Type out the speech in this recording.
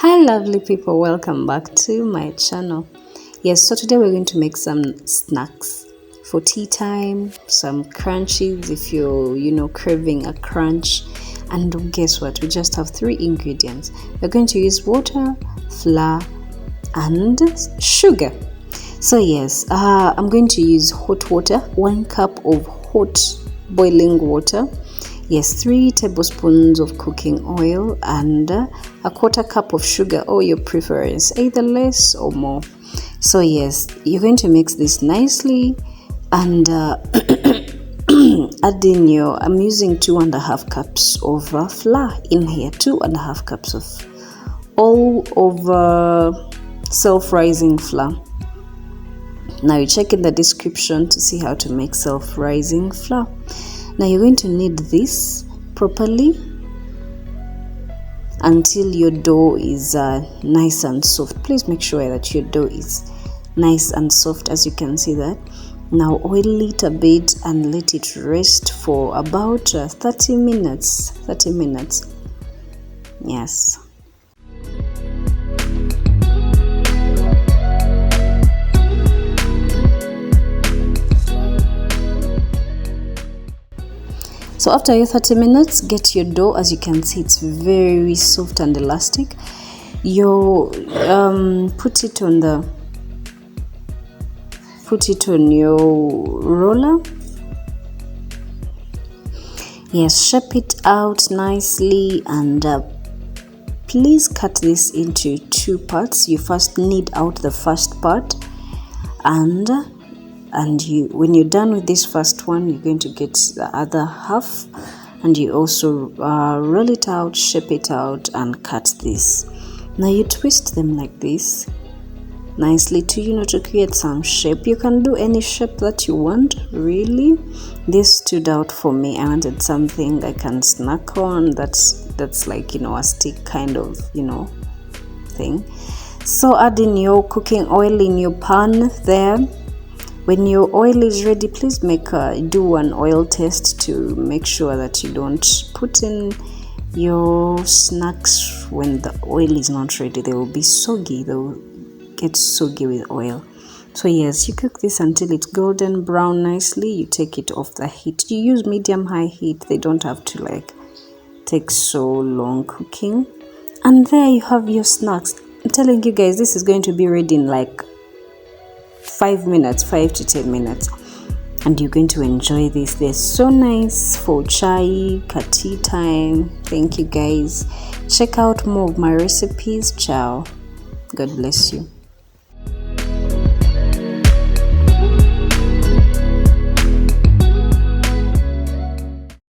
Hi lovely people, welcome back to my channel. Yes, so today we're going to make some snacks for tea time, some crunchies if you're craving a crunch. And guess what, we just have 3 ingredients. We're going to use water, flour and sugar. So yes, I'm going to use hot water, 1 cup of hot boiling water. Yes, 3 tablespoons of cooking oil and a 1/4 cup of sugar, or your preference, either less or more. So yes, you're going to mix this nicely and add in I'm using 2.5 cups of flour in here, 2.5 cups of all over self-rising flour. Now you check in the description to see how to make self-rising flour. Now you're going to knead this properly until your dough is nice and soft. Please make sure that your dough is nice and soft, as you can see that. Now oil it a bit and let it rest for about 30 minutes. Yes. So after your 30 minutes, get your dough. As you can see, it's very soft and elastic. You put it on your roller. Yes, shape it out nicely and please cut this into 2 parts. You first knead out the first part and when you're done with this first one, you're going to get the other half, and you also roll it out, shape it out and cut this. Now you twist them like this nicely to create some shape. You can do any shape that you want, really. This stood out for me. I wanted something I can snack on that's like a stick kind of thing. So add in your cooking oil in your pan there. When your oil is ready, please do an oil test to make sure that you don't put in your snacks when the oil is not ready. They will be soggy. They will get soggy with oil. So yes, you cook this until it's golden brown nicely. You take it off the heat. You use medium-high heat. They don't have to take so long cooking. And there you have your snacks. I'm telling you guys, this is going to be ready in 5 to 10 minutes, and you're going to enjoy this. They're so nice for chai, tea time. Thank you guys. Check out more of my recipes. Ciao. God bless you.